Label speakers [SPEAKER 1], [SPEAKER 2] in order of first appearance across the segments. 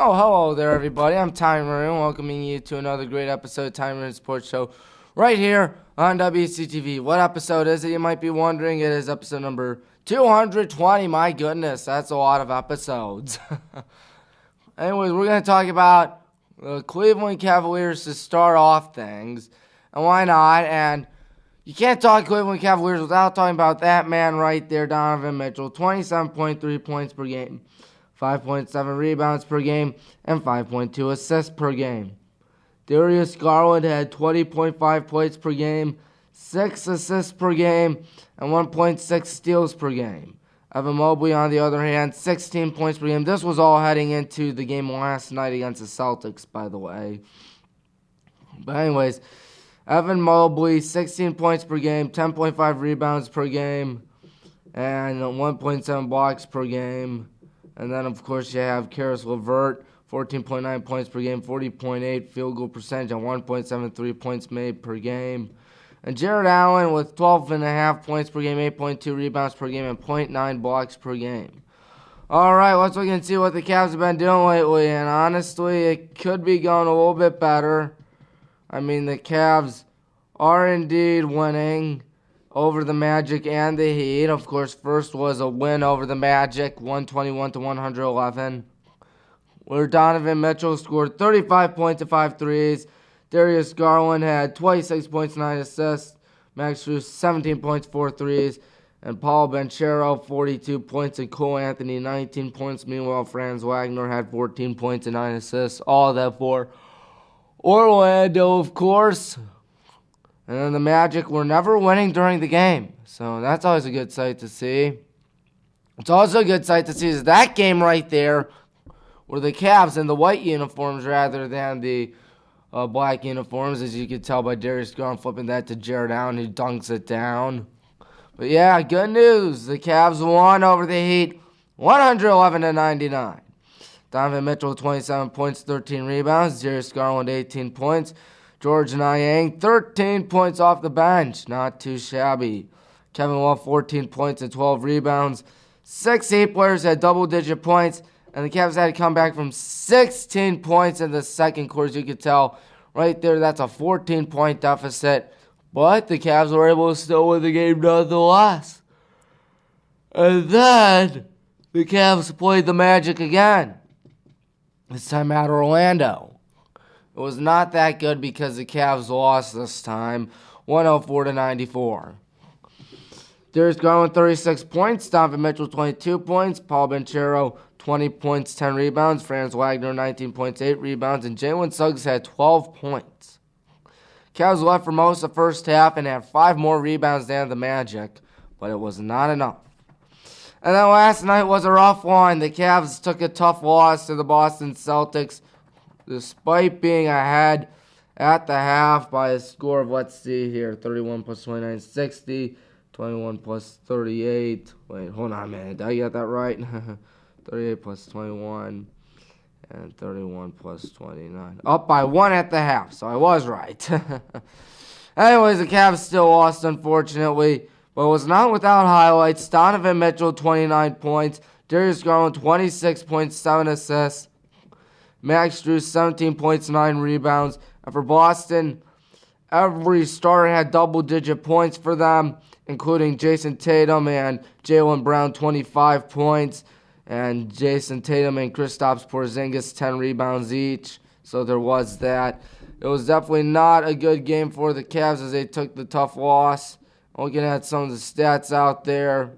[SPEAKER 1] Oh, hello there, everybody. I'm Tommy Maroon, welcoming you to another great episode of Tommy Maroon Sports Show right here on WCTV. What episode is it, you might be wondering? It is episode number 220. My goodness, that's a lot of episodes. Anyways, we're going to talk about the Cleveland Cavaliers to start off things. And why not? And you can't talk Cleveland Cavaliers without talking about that man right there, Donovan Mitchell. 27.3 points per game, 5.7 rebounds per game, and 5.2 assists per game. Darius Garland had 20.5 points per game, 6 assists per game, and 1.6 steals per game. Evan Mobley, on the other hand, 16 points per game. This was all heading into the game last night against the Celtics, by the way. But anyways, Evan Mobley, 16 points per game, 10.5 rebounds per game, and 1.7 blocks per game. And then, of course, you have Karis LeVert, 14.9 points per game, 40.8 field goal percentage, and 1.73 points made per game. And Jared Allen with 12.5 points per game, 8.2 rebounds per game, and 0.9 blocks per game. All right, let's look and see what the Cavs have been doing lately. And honestly, it could be going a little bit better. I mean, the Cavs are indeed winning over the Magic and the Heat. Of course, first was a win over the Magic, 121-111, where Donovan Mitchell scored 35 points and 5 threes. Darius Garland had 26 points, 9 assists. Max Strus, 17 points, 4 threes. And Paul Banchero, 42 points, and Cole Anthony, 19 points. Meanwhile, Franz Wagner had 14 points and 9 assists. All of that for Orlando, of course. And then the Magic were never winning during the game. So that's always a good sight to see. It's also a good sight to see is that game right there where the Cavs in the white uniforms rather than the black uniforms, as you could tell by Darius Garland flipping that to Jared Allen, who dunks it down. But yeah, good news. The Cavs won over the Heat 111-99. Donovan Mitchell, 27 points, 13 rebounds. Darius Garland, 18 points. George Niang, 13 points off the bench. Not too shabby. Kevin Love, 14 points and 12 rebounds. 6 Heat players had double-digit points, and the Cavs had to come back from 16 points in the second quarter. As you could tell right there, that's a 14-point deficit. But the Cavs were able to still win the game nonetheless. And then the Cavs played the Magic again. This time at Orlando. It was not that good because the Cavs lost this time, 104-94. Darius Garland, 36 points. Donovan Mitchell, 22 points. Paul Banchero, 20 points, 10 rebounds. Franz Wagner, 19 points, 8 rebounds. And Jalen Suggs had 12 points. Cavs left for most of the first half and had 5 more rebounds than the Magic, but it was not enough. And then last night was a rough one. The Cavs took a tough loss to the Boston Celtics, despite being ahead at the half by a score of, let's see here, 31 plus 29, 60, 21 plus 38. Wait, hold on a minute. Did I get that right? 38 plus 21 and 31 plus 29. Up by 1 at the half, so I was right. Anyways, the Cavs still lost, unfortunately, but it was not without highlights. Donovan Mitchell, 29 points. Darius Garland, 26 points, 7 assists. Max Strus, 17 points, 9 rebounds. And for Boston, every starter had double-digit points for them, including Jason Tatum and Jaylen Brown, 25 points. And Jason Tatum and Kristaps Porzingis, 10 rebounds each. So there was that. It was definitely not a good game for the Cavs as they took the tough loss. Looking at some of the stats out there.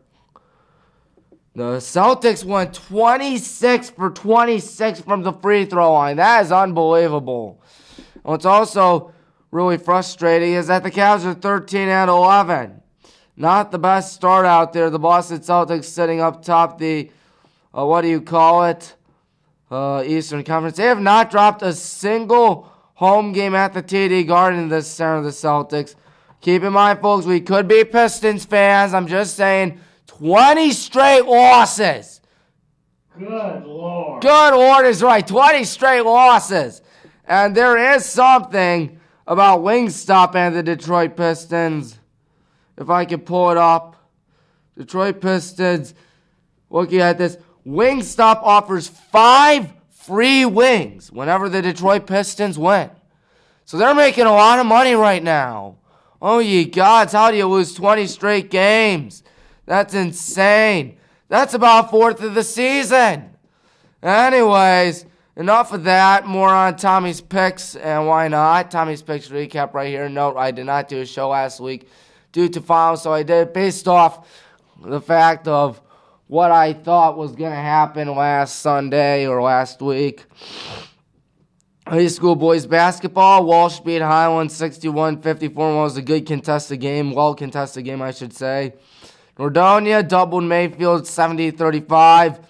[SPEAKER 1] The Celtics went 26 for 26 from the free throw line. That is unbelievable. And what's also really frustrating is that the Cavs are 13-11. Not the best start out there. The Boston Celtics sitting up top the, Eastern Conference. They have not dropped a single home game at the TD Garden this center of the Celtics. Keep in mind, folks, we could be Pistons fans. I'm just saying, 20 straight losses.
[SPEAKER 2] Good Lord.
[SPEAKER 1] Good Lord is right. 20 straight losses. And there is something about Wingstop and the Detroit Pistons. If I could pull it up. Detroit Pistons, looking at this. Wingstop offers 5 free wings whenever the Detroit Pistons win. So they're making a lot of money right now. Oh, ye gods, how do you lose 20 straight games? That's insane. That's about a fourth of the season. Anyways, enough of that. More on Tommy's picks, and why not? Tommy's picks recap right here. Note, I did not do a show last week due to finals, so I did it based off the fact of what I thought was going to happen last Sunday or last week. High school boys basketball, Walsh beat Highland 61-54. Was a good contested game, well-contested game, I should say. Nordonia doubled Mayfield 70-35.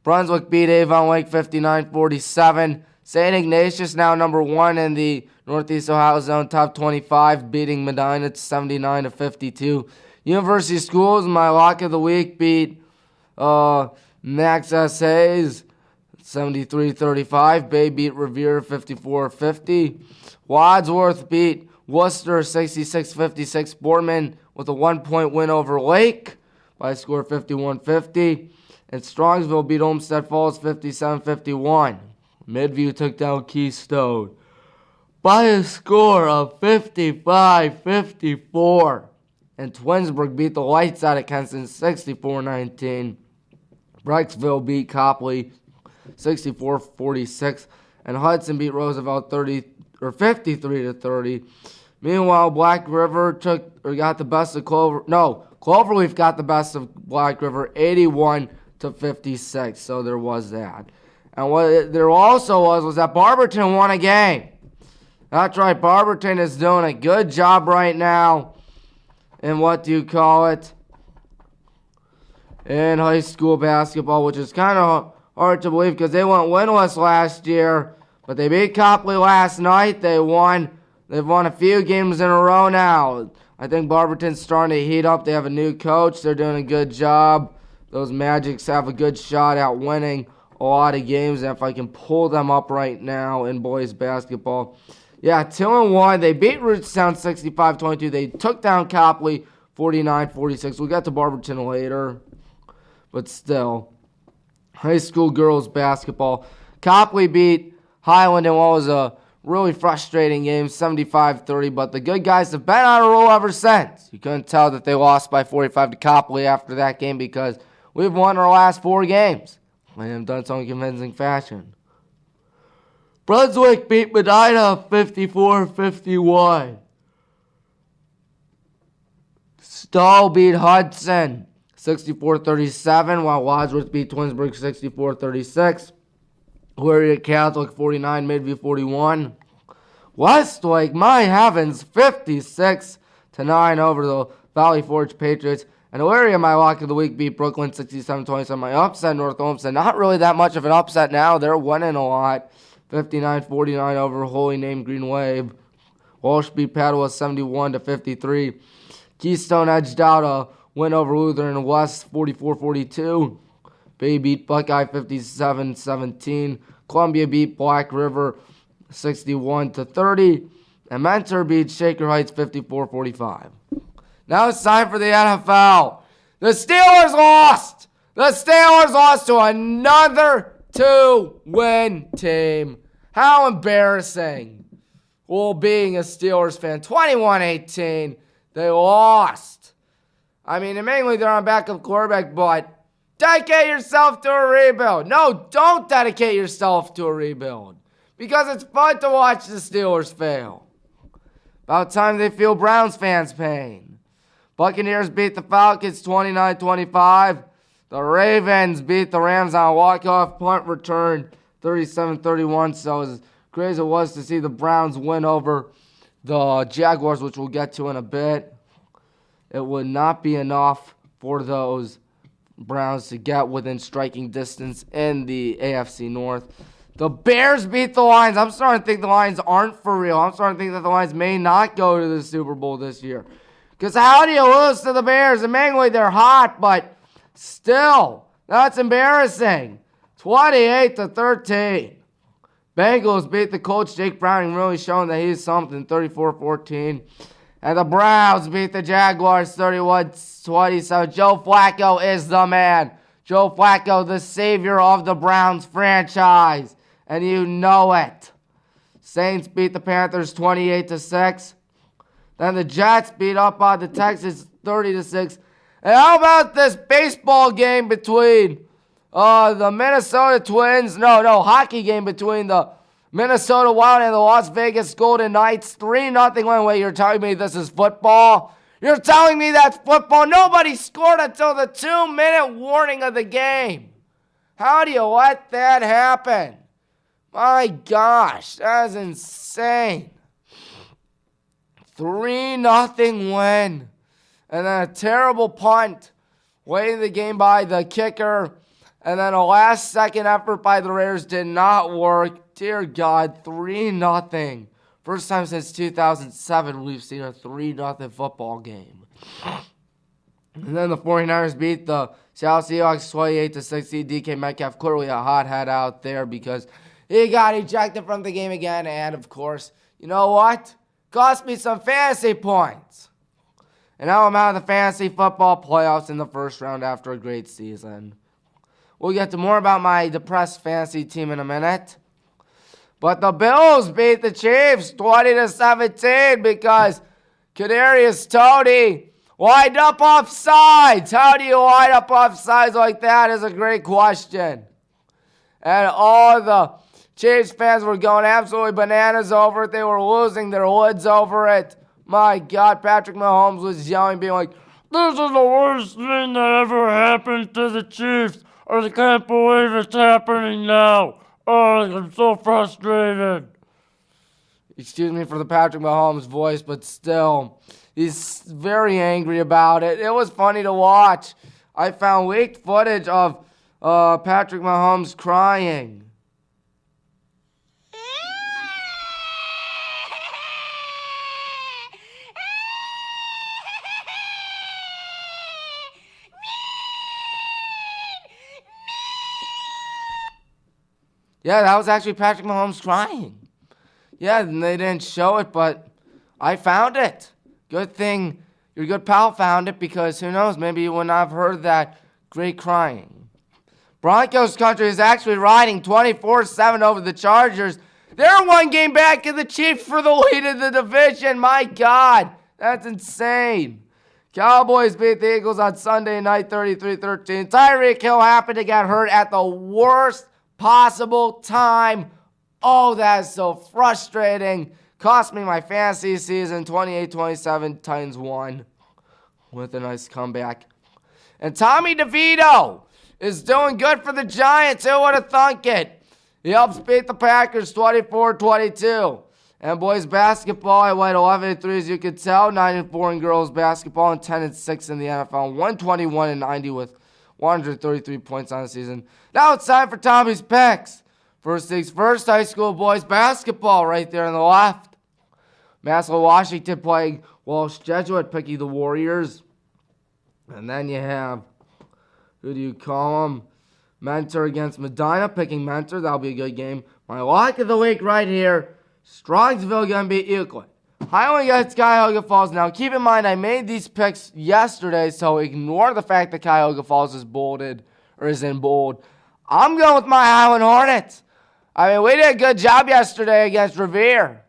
[SPEAKER 1] Brunswick beat Avon Lake 59-47. St. Ignatius now number 1 in the Northeast Ohio Zone top 25, beating Medina 79-52. University Schools, my lock of the week, beat Max S. Hayes 73-35. Bay beat Revere 54-50. Wadsworth beat Worcester 66-56. Boardman with a 1-point win over Lake by a score 51-50. And Strongsville beat Olmsted Falls 57-51. Midview took down Keystone by a score of 55-54. And Twinsburg beat the lights out of Kenston 64-19. Brecksville beat Copley 64-46. And Hudson beat Roosevelt 53-30. Meanwhile, Black River got the best of Cloverleaf got the best of Black River 81-56. So there was that. And what there also was that Barberton won a game. That's right, Barberton is doing a good job right now. And what do you call it? In high school basketball, which is kind of hard to believe because they went winless last year. But they beat Copley last night. They've won a few games in a row now. I think Barberton's starting to heat up. They have a new coach. They're doing a good job. Those Magics have a good shot at winning a lot of games. And if I can pull them up right now in boys basketball. Yeah, 2-1. They beat Rootstown 65-22. They took down Copley 49-46. We'll get to Barberton later. But still, high school girls basketball. Copley beat Highland in what was a really frustrating game, 75-30. But the good guys have been on a roll ever since. You couldn't tell that they lost by 45 to Copley after that game because we've won our last 4 games. And have done so in convincing fashion. Brunswick beat Medina 54-51. Stahl beat Hudson 64-37, while Wadsworth beat Twinsburg 64-36. Warrior Catholic 49, Midview 41. Westlake, my heavens, 56-9 over the Valley Forge Patriots. And Elyria, my lock of the week, beat Brooklyn 67-27. My upset, North Olmsted, not really that much of an upset now. They're winning a lot. 59-49 over Holy Name Green Wave. Walsh beat Padua 71-53. Keystone edged out a win over Lutheran West 44-42. Bay beat Buckeye 57-17. Columbia beat Black River 61-30. And Mentor beat Shaker Heights 54-45. Now it's time for the NFL. The Steelers lost. The Steelers lost to another 2-win team. How embarrassing. Well, being a Steelers fan, 21-18, they lost. I mean, mainly they're on backup quarterback, but dedicate yourself to a rebuild. No, don't dedicate yourself to a rebuild. Because it's fun to watch the Steelers fail. About time they feel Browns fans' pain. Buccaneers beat the Falcons 29-25. The Ravens beat the Rams on a walk-off punt return 37-31. So as great as it was to see the Browns win over the Jaguars, which we'll get to in a bit, it would not be enough for those Browns to get within striking distance in the AFC North. The Bears beat the Lions. I'm starting to think the Lions aren't for real. I'm starting to think that the Lions may not go to the Super Bowl this year. Because how do you lose to the Bears? And mainly they're hot, but still, that's embarrassing. 28-13. Bengals beat the Colts. Jake Browning really showing that he's something, 34-14. And the Browns beat the Jaguars 31-27. Joe Flacco is the man. Joe Flacco, the savior of the Browns franchise. and you know it. Saints beat the Panthers 28-6. Then the Jets beat up on the Texans 30-6. And how about this baseball game between the Minnesota Twins? Hockey game between the Minnesota Wild and the Las Vegas Golden Knights. 3-0 win. Wait, you're telling me this is football? You're telling me that's football? Nobody scored until the 2-minute warning of the game. How do you let that happen? My gosh, that is insane. 3-0 win. And then a terrible punt, weighing the game by the kicker. And then a last-second effort by the Raiders did not work. Dear God, 3-0. First time since 2007 we've seen a 3-0 football game. And then the 49ers beat the Seattle Seahawks 28-16. DK Metcalf clearly a hothead out there because he got ejected from the game again. And, of course, you know what? Cost me some fantasy points. And now I'm out of the fantasy football playoffs in the first round after a great season. We'll get to more about my depressed fantasy team in a minute. But the Bills beat the Chiefs 20-17 because Kadarius Toney lined up offsides. How do you line up offsides like that is a great question. And all the Chiefs fans were going absolutely bananas over it. They were losing their lids over it. My God, Patrick Mahomes was yelling, being like, "This is the worst thing that ever happened to the Chiefs. I can't believe it's happening now. Oh, I'm so frustrated." Excuse me for the Patrick Mahomes voice, but still, he's very angry about it. It was funny to watch. I found leaked footage of Patrick Mahomes crying. Yeah, that was actually Patrick Mahomes crying. Yeah, and they didn't show it, but I found it. Good thing your good pal found it because who knows, maybe you would not have heard that great crying. Broncos country is actually riding 24-7 over the Chargers. They're one game back of the Chiefs for the lead of the division. My God, that's insane. Cowboys beat the Eagles on Sunday night 33-13. Tyreek Hill happened to get hurt at the worst possible time. Oh, that is so frustrating. Cost me my fantasy season. 28-27. Titans won with a nice comeback. And Tommy DeVito is doing good for the Giants. Who would have thunk it? He helps beat the Packers 24-22. And boys basketball, I went 11-3 as you could tell. 9-4 in girls basketball and 10-6 in the NFL. 121-90 with 133 points on the season. Now it's time for Tommy's picks. First things first, high school boys basketball right there on the left. Massachusetts Washington playing Walsh Jesuit, picking the Warriors. And then you have, who do you call them? Mentor against Medina, picking Mentor. That'll be a good game. My lock of the week right here, Strongsville going to beat Euclid. Highland against Cuyahoga Falls. Now, keep in mind, I made these picks yesterday, so ignore the fact that Cuyahoga Falls is bolded, or is in bold. I'm going with my Highland Hornets. I mean, we did a good job yesterday against Revere.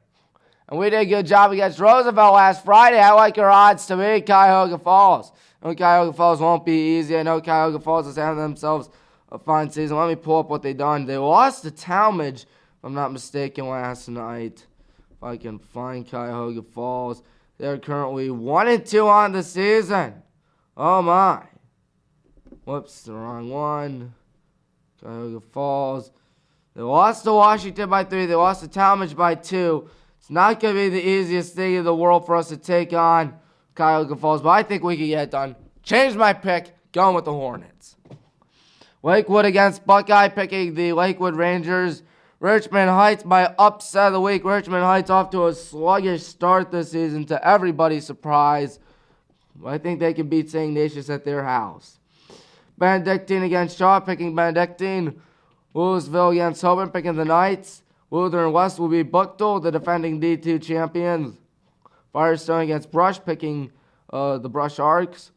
[SPEAKER 1] And we did a good job against Roosevelt last Friday. I like your odds to beat Cuyahoga Falls. I know Cuyahoga Falls won't be easy. I know Cuyahoga Falls is having themselves a fine season. Let me pull up what they done. They lost to Talmadge, if I'm not mistaken, last night. If I can find Cuyahoga Falls. They're currently 1-2 on the season. Oh my. Whoops, the wrong one. Cuyahoga Falls. They lost to Washington by 3. They lost to Talmadge by 2. It's not going to be the easiest thing in the world for us to take on Cuyahoga Falls, but I think we can get it done. Changed my pick. Going with the Hornets. Lakewood against Buckeye, picking the Lakewood Rangers. Richmond Heights, my upset of the week. Richmond Heights off to a sluggish start this season, to everybody's surprise. I think they can beat St. Ignatius at their house. Benedictine against Shaw, picking Benedictine. Louisville against Hoban, picking the Knights. Lutheran West will be Buchtel, the defending D2 champions. Firestone against Brush, picking the Brush Arcs.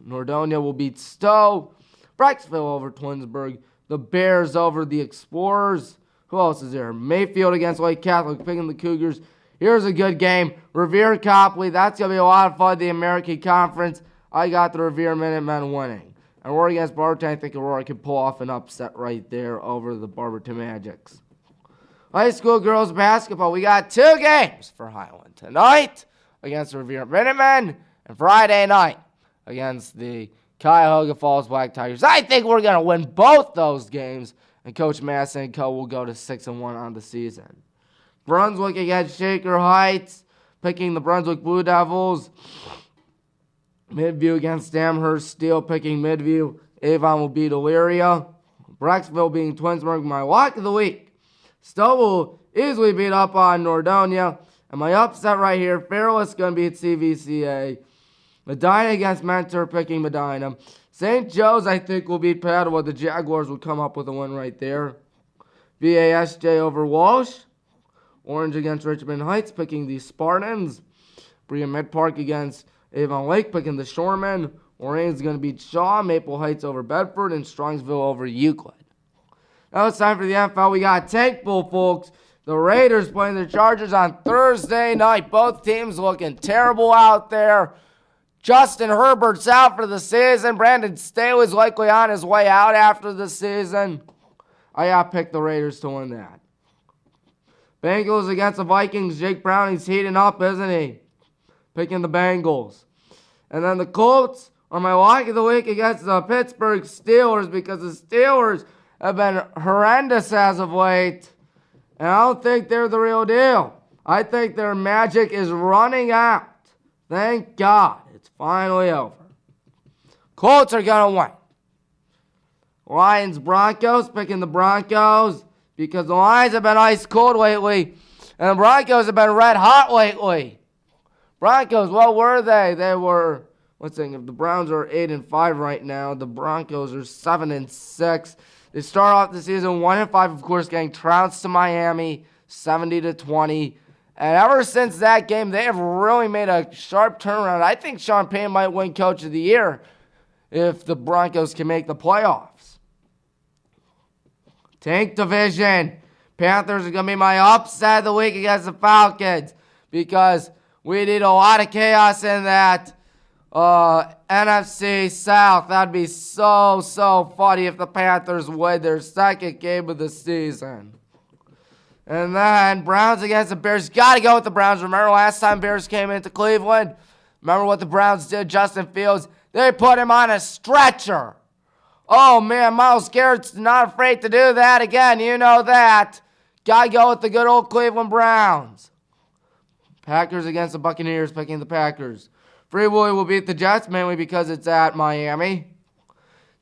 [SPEAKER 1] Nordonia will beat Stowe. Brecksville over Twinsburg. The Bears over the Explorers. Who else is there? Mayfield against Lake Catholic, picking the Cougars. Here's a good game. Revere Copley. That's going to be a lot of fun. The American Conference. I got the Revere Minutemen winning. And Aurora against Barberton. I think Aurora can pull off an upset right there over the Barberton Magics. High school girls basketball. We got 2 games for Highland. Tonight against the Revere Minutemen. And Friday night against the Cuyahoga Falls Black Tigers. I think we're going to win both those games. And Coach Masson and Co. will go to 6-1 on the season. Brunswick against Shaker Heights, picking the Brunswick Blue Devils. Midview against Amherst Steel, picking Midview. Avon will beat Elyria. Brecksville being Twinsburg. My lock of the week. Stowe will easily beat up on Nordonia. And my upset right here, Fairless going to beat CVCA. Medina against Mentor, picking Medina. St. Joe's, I think, will beat Padua. The Jaguars will come up with a win right there. VASJ over Walsh. Orange against Richmond Heights, picking the Spartans. Brea Mid-Park against Avon Lake, picking the Shoremen. Oraine's going to beat Shaw. Maple Heights over Bedford. And Strongsville over Euclid. Now it's time for the NFL. We got Tankville, folks. The Raiders playing the Chargers on Thursday night. Both teams looking terrible out there. Justin Herbert's out for the season. Brandon Staley's likely on his way out after the season. I got to pick the Raiders to win that. Bengals against the Vikings. Jake Browning's heating up, isn't he? Picking the Bengals. And then the Colts are my lock of the week against the Pittsburgh Steelers because the Steelers have been horrendous as of late. And I don't think they're the real deal. I think their magic is running out. Thank God. It's finally over. Colts are going to win. Lions Broncos, picking the Broncos because the Lions have been ice cold lately and the Broncos have been red hot lately. Broncos, what were they? They were, let's think, if the Browns are 8-5 right now, the Broncos are 7-6. They start off the season 1-5, of course, getting trounced to Miami, 70-20. And ever since that game, they have really made a sharp turnaround. I think Sean Payton might win Coach of the Year if the Broncos can make the playoffs. Tank Division. Panthers are going to be my upset of the week against the Falcons because we need a lot of chaos in that NFC South. That'd be so funny if the Panthers win their second game of the season. And then Browns against the Bears. Got to go with the Browns. Remember last time Bears came into Cleveland? Remember what the Browns did? Justin Fields, they put him on a stretcher. Oh, man, Myles Garrett's not afraid to do that again. You know that. Got to go with the good old Cleveland Browns. Packers against the Buccaneers, picking the Packers. Free Willy will beat the Jets, mainly because it's at Miami.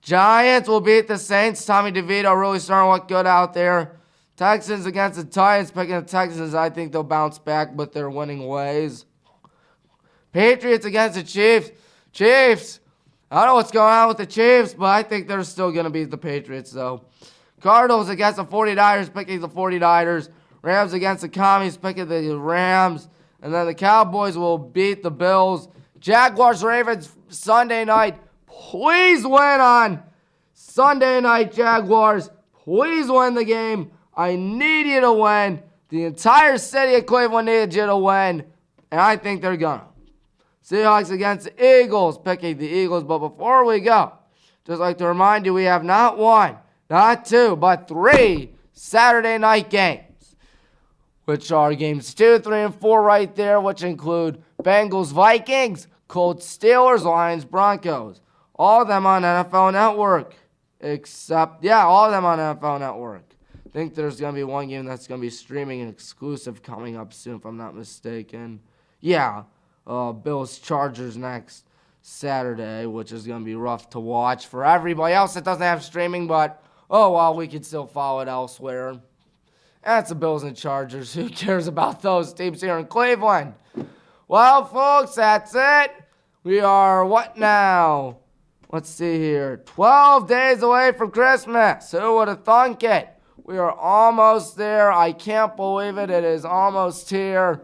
[SPEAKER 1] Giants will beat the Saints. Tommy DeVito really starting to look good out there. Texans against the Titans, picking the Texans. I think they'll bounce back with their winning ways. Patriots against the Chiefs. Chiefs. I don't know what's going on with the Chiefs, but I think they're still going to beat the Patriots, though. Cardinals against the 49ers, picking the 49ers. Rams against the Commies, picking the Rams. And then the Cowboys will beat the Bills. Jaguars, Ravens, Sunday night. Please win on Sunday night, Jaguars. Please win the game. I need you to win. The entire city of Cleveland needed you to win. And I think they're going to. Seahawks against the Eagles, picking the Eagles. But before we go, just like to remind you, we have not one, not two, but 3 Saturday night games, which are games 2, 3, and 4 right there, which include Bengals, Vikings, Colts, Steelers, Lions, Broncos. All of them on NFL Network. All of them on NFL Network. I think there's going to be one game that's going to be streaming and exclusive coming up soon, if I'm not mistaken. Bills Chargers next Saturday, which is going to be rough to watch for everybody else that doesn't have streaming, but, we can still follow it elsewhere. That's the Bills and Chargers. Who cares about those teams here in Cleveland? Well, folks, that's it. We are, what now? Let's see here. 12 days away from Christmas. Who would have thunk it? We are almost there. I can't believe it. It is almost here.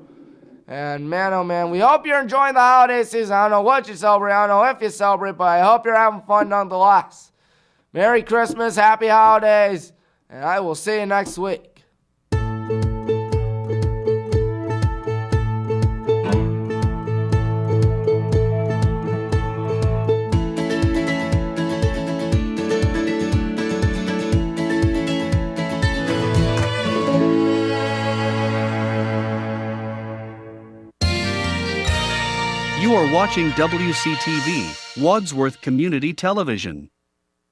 [SPEAKER 1] And man, oh man, we hope you're enjoying the holiday season. I don't know what you celebrate. I don't know if you celebrate, but I hope you're having fun nonetheless. Merry Christmas. Happy holidays. And I will see you next week.
[SPEAKER 3] You are watching WCTV, Wadsworth Community Television.